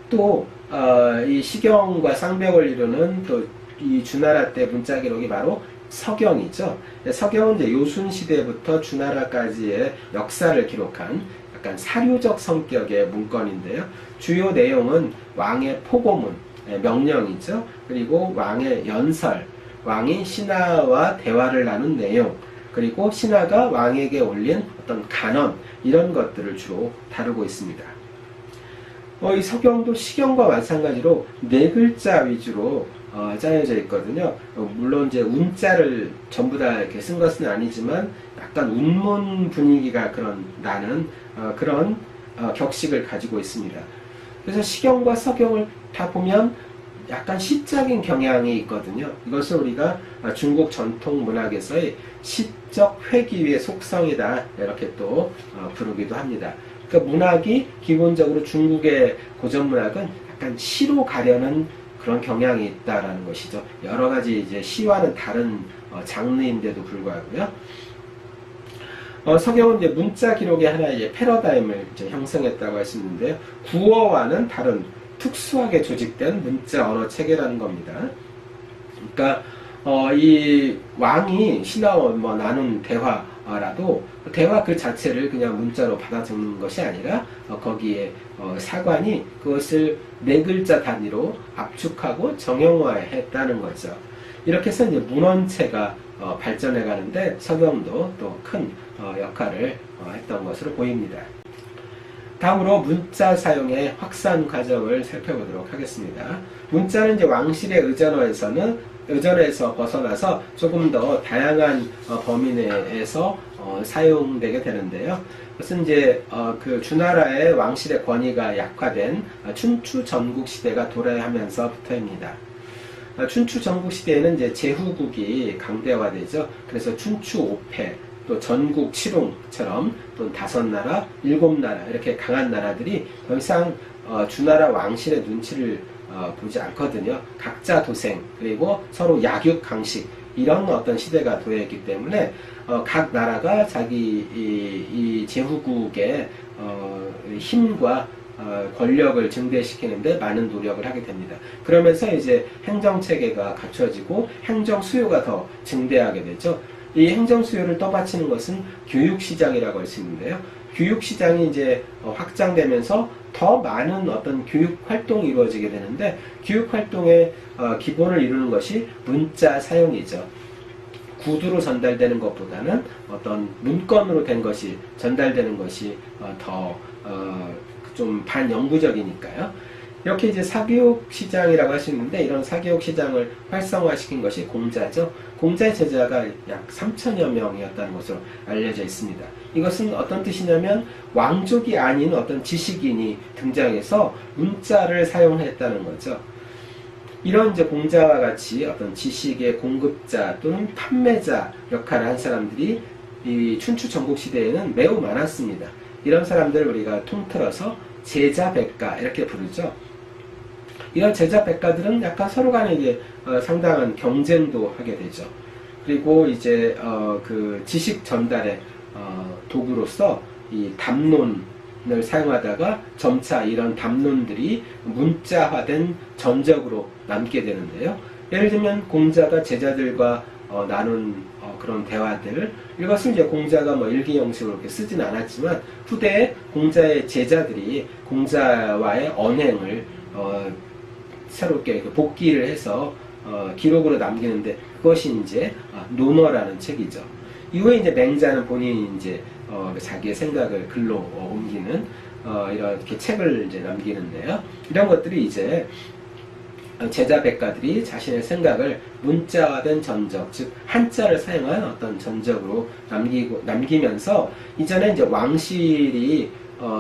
또 이 시경과 쌍벽을 이루는 또 이 주나라 때 문자 기록이 바로 서경이죠. 서경은 이제 요순 시대부터 주나라까지의 역사를 기록한 약간 사료적 성격의 문건인데요. 주요 내용은 왕의 포고문, 명령이죠. 그리고 왕의 연설, 왕이 신하와 대화를 나눈 내용, 그리고 신하가 왕에게 올린 어떤 간언, 이런 것들을 주로 다루고 있습니다. 이 서경도 시경과 마찬가지로 네 글자 위주로 짜여져 있거든요. 물론 이제 운자를 전부 다 이렇게 쓴 것은 아니지만 약간 운문 분위기가 나는 그런 격식을 가지고 있습니다. 그래서 시경과 서경을 다 보면 약간 시적인 경향이 있거든요. 이것을 우리가 중국 전통 문학에서의 시적 회귀의 속성이다, 이렇게 또 부르기도 합니다. 그러니까 문학이 기본적으로 중국의 고전 문학은 약간 시로 가려는 그런 경향이 있다라는 것이죠. 여러 가지 이제 시와는 다른 장르인데도 불구하고요. 서경은 이제 문자 기록의 하나의 패러다임을 이제 형성했다고 할 수 있는데요. 구어와는 다른 특수하게 조직된 문자 언어 체계라는 겁니다. 그러니까 이 왕이 신하와 나눈 대화라도 대화 그 자체를 그냥 문자로 받아 적는 것이 아니라 거기에 사관이 그것을 네 글자 단위로 압축하고 정형화했다는 거죠. 이렇게 해서 이제 문헌체가 발전해 가는데 서경도 또 큰 역할을 했던 것으로 보입니다. 다음으로 문자 사용의 확산 과정을 살펴보도록 하겠습니다. 문자는 이제 왕실의 의전에서 벗어나서 조금 더 다양한 범위 내에서 사용되게 되는데요. 그것은 이제 그 주나라의 왕실의 권위가 약화된 춘추 전국 시대가 도래하면서부터입니다. 춘추 전국 시대에는 이제 제후국이 강대화되죠. 그래서 춘추 5패, 또 전국 7홍처럼 또 5나라, 7나라 이렇게 강한 나라들이 더 이상 주나라 왕실의 눈치를 보지 않거든요. 각자 도생, 그리고 서로 약육 강식, 이런 어떤 시대가 도래했기 때문에 각 나라가 자기 이 제후국의 힘과 권력을 증대시키는데 많은 노력을 하게 됩니다. 그러면서 이제 행정체계가 갖춰지고 행정 수요가 더 증대하게 되죠. 이 행정 수요를 떠받치는 것은 교육시장이라고 할 수 있는데요. 교육시장이 이제 확장되면서 더 많은 어떤 교육 활동이 이루어지게 되는데, 교육 활동의 기본을 이루는 것이 문자 사용이죠. 구두로 전달되는 것보다는 어떤 문건으로 된 것이 전달되는 것이 더 좀 반영구적이니까요. 이렇게 이제 사교육 시장이라고 할 수 있는데, 이런 사교육 시장을 활성화시킨 것이 공자죠. 공자의 제자가 약 3천여 명이었다는 것으로 알려져 있습니다. 이것은 어떤 뜻이냐면 왕족이 아닌 어떤 지식인이 등장해서 문자를 사용했다는 거죠. 이런 이제 공자와 같이 어떤 지식의 공급자 또는 판매자 역할을 한 사람들이 이 춘추 전국 시대에는 매우 많았습니다. 이런 사람들을 우리가 통틀어서 제자백가 이렇게 부르죠. 이런 제자백가들은 약간 서로 간에 이제 상당한 경쟁도 하게 되죠. 그리고 이제 그 지식 전달의 도구로서 이 담론을 사용하다가 점차 이런 담론들이 문자화된 전적으로 남게 되는데요. 예를 들면 공자가 제자들과 나눈 그런 대화들, 이것을 이제 공자가 일기 형식으로 이렇게 쓰진 않았지만 후대에 공자의 제자들이 공자와의 언행을 새롭게 복기를 해서 기록으로 남기는데, 그것이 이제 논어라는 책이죠. 이후에 이제 맹자는 본인이 이제 자기의 생각을 글로 옮기는 이렇게 책을 이제 남기는데요. 이런 것들이 이제 제자 백가들이 자신의 생각을 문자화된 전적, 즉 한자를 사용한 어떤 전적으로 남기면서, 이전에 이제 왕실이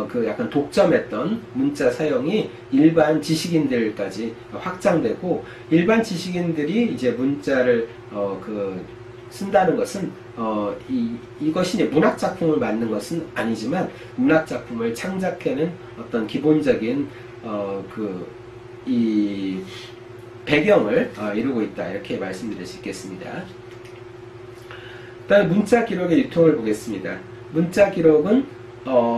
그 약간 독점했던 문자 사용이 일반 지식인들까지 확장되고, 일반 지식인들이 이제 문자를 쓴다는 것은 이것이 이제 문학 작품을 만든 것은 아니지만 문학 작품을 창작해낸 어떤 기본적인 이 배경을 이루고 있다, 이렇게 말씀드릴 수 있겠습니다. 그다음에 문자 기록의 유통을 보겠습니다. 문자 기록은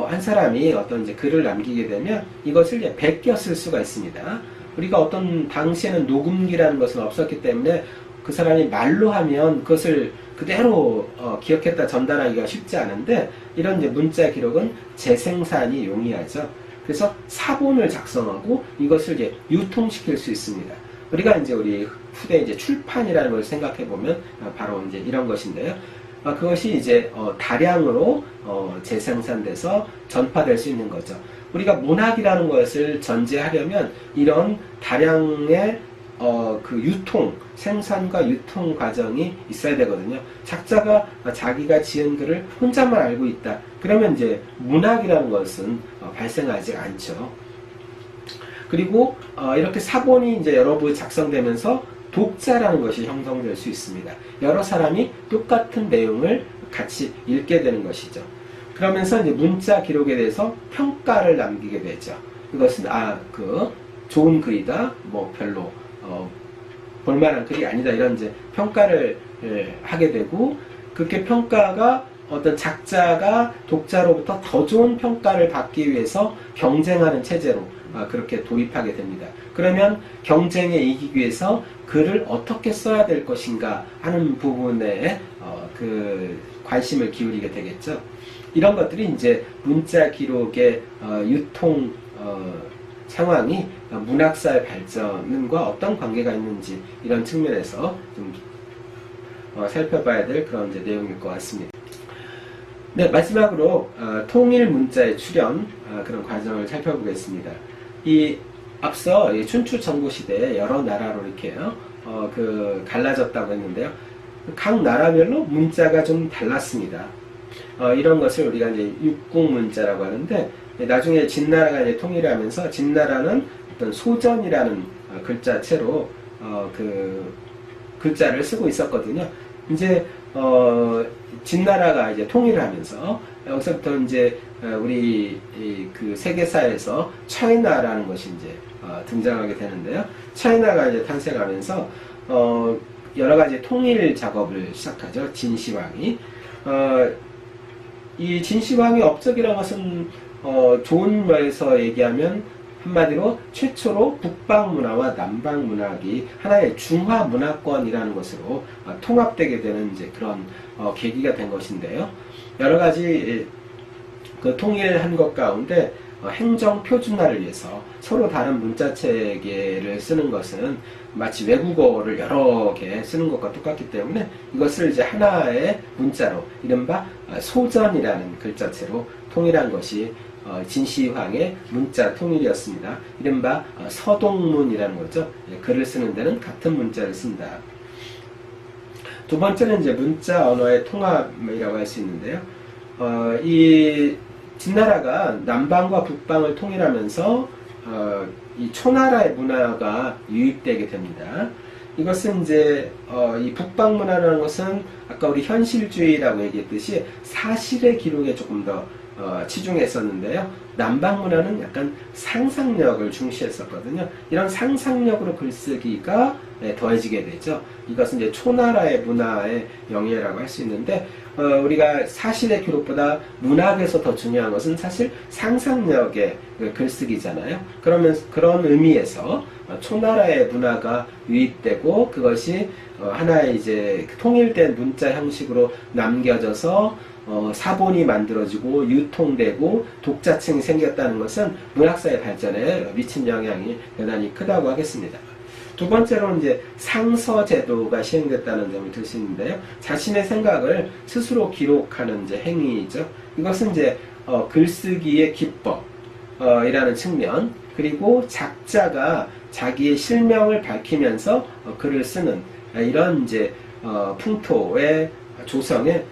한 사람이 어떤 이제 글을 남기게 되면 이것을 이제 베껴 쓸 수가 있습니다. 우리가 어떤 당시에는 녹음기라는 것은 없었기 때문에 그 사람이 말로 하면 그것을 그대로 기억했다 전달하기가 쉽지 않은데, 이런 이제 문자 기록은 재생산이 용이하죠. 그래서 사본을 작성하고 이것을 이제 유통시킬 수 있습니다. 우리가 이제 우리 후대 이제 출판이라는 걸 생각해 보면 바로 이제 이런 것인데요. 그것이 이제 다량으로 재생산돼서 전파될 수 있는 거죠. 우리가 문학이라는 것을 전제하려면 이런 다량의 그 생산과 유통 과정이 있어야 되거든요. 작자가 자기가 지은 글을 혼자만 알고 있다. 그러면 이제 문학이라는 것은 발생하지 않죠. 그리고 이렇게 사본이 이제 여러 부 작성되면서 독자라는 것이 형성될 수 있습니다. 여러 사람이 똑같은 내용을 같이 읽게 되는 것이죠. 그러면서 이제 문자 기록에 대해서 평가를 남기게 되죠. 이것은 좋은 글이다, 뭐 별로 볼만한 글이 아니다, 이런 이제 평가를 하게 되고, 그렇게 평가가 어떤 작자가 독자로부터 더 좋은 평가를 받기 위해서 경쟁하는 체제로 그렇게 도입하게 됩니다. 그러면 경쟁에 이기기 위해서 글을 어떻게 써야 될 것인가 하는 부분에 그 관심을 기울이게 되겠죠. 이런 것들이 이제 문자 기록의 유통 상황이 문학사의 발전과 어떤 관계가 있는지, 이런 측면에서 좀 살펴봐야 될 그런 이제 내용일 것 같습니다. 네, 마지막으로 통일 문자의 출현, 그런 과정을 살펴보겠습니다. 앞서 춘추 전국 시대에 여러 나라로 이렇게 갈라졌다고 했는데요. 각 나라별로 문자가 좀 달랐습니다. 이런 것을 우리가 이제 육국 문자라고 하는데, 나중에 진나라가 이제 통일을 하면서 진나라는 어떤 소전이라는 글자체로 그 글자를 쓰고 있었거든요. 이제 진나라가 이제 통일을 하면서 여기서부터 이제 우리 그 세계사에서 차이나라는 것이 이제 등장하게 되는데요. 차이나가 이제 탄생하면서 여러 가지 통일 작업을 시작하죠. 진시황이. 이 진시황의 업적이라는 것은 좋은 말에서 얘기하면 한마디로 최초로 북방 문화와 남방 문학이 하나의 중화 문화권이라는 것으로 통합되게 되는 이제 그런 계기가 된 것인데요. 여러 가지 그 통일한 것 가운데 행정 표준화를 위해서 서로 다른 문자 체계를 쓰는 것은 마치 외국어를 여러 개 쓰는 것과 똑같기 때문에 이것을 이제 하나의 문자로, 이른바 소전이라는 글자체로 통일한 것이 진시황의 문자 통일이었습니다. 이른바 서동문이라는 거죠. 글을 쓰는 데는 같은 문자를 쓴다. 두 번째는 이제 문자 언어의 통합이라고 할 수 있는데요. 이 진나라가 남방과 북방을 통일하면서 이 초나라의 문화가 유입되게 됩니다. 이것은 이제 이 북방 문화라는 것은 아까 우리 현실주의라고 얘기했듯이 사실의 기록에 조금 더 치중했었는데요. 남방 문화는 약간 상상력을 중시했었거든요. 이런 상상력으로 글쓰기가 더해지게 되죠. 이것은 이제 초나라의 문화의 영예라고 할 수 있는데, 우리가 사실의 기록보다 문학에서 더 중요한 것은 사실 상상력의 글쓰기잖아요. 그러면 그런 의미에서 초나라의 문화가 유입되고 그것이 하나의 이제 통일된 문자 형식으로 남겨져서 사본이 만들어지고 유통되고 독자층이 생겼다는 것은 문학사의 발전에 미친 영향이 대단히 크다고 하겠습니다. 두 번째로 이제 상서제도가 시행됐다는 점을 들 수 있는데요. 자신의 생각을 스스로 기록하는 이제 행위죠. 이것은 이제 글쓰기의 기법이라는 측면, 그리고 작자가 자기의 실명을 밝히면서 글을 쓰는 이런 이제 풍토의 조성에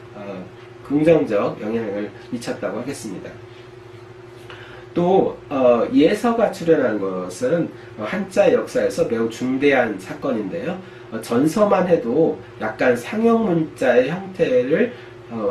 긍정적 영향을 미쳤다고 하겠습니다. 또 예서가 출현한 것은 한자 역사에서 매우 중대한 사건인데요. 전서만 해도 약간 상형 문자의 형태를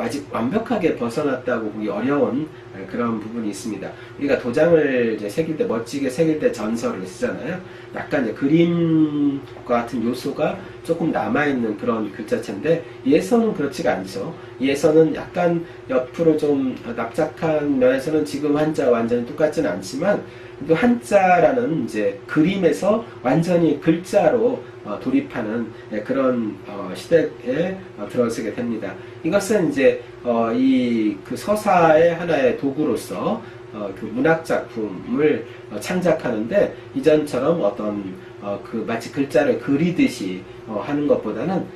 아직 완벽하게 벗어났다고 보기 어려운 그런 부분이 있습니다. 우리가 도장을 이제 새길 때, 멋지게 새길 때 전설을 쓰잖아요. 약간 이제 그림과 같은 요소가 조금 남아있는 그런 글자체인데, 예서는 그렇지가 않죠. 예서는 약간 옆으로 좀 납작한 면에서는 지금 한자 완전히 똑같지는 않지만, 또 한자라는 이제 그림에서 완전히 글자로 돌입하는 그런 시대에 들어서게 됩니다. 이것은 이제 이 그 서사의 하나의 도구로서 그 문학 작품을 창작하는데, 이전처럼 어떤 그 마치 글자를 그리듯이 하는 것보다는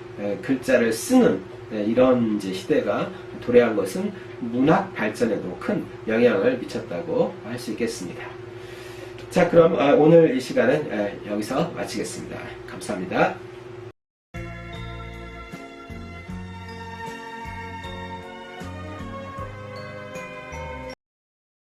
글자를 쓰는 이런 이제 시대가 도래한 것은 문학 발전에도 큰 영향을 미쳤다고 할 수 있겠습니다. 자, 그럼 오늘 이 시간은 여기서 마치겠습니다. 감사합니다.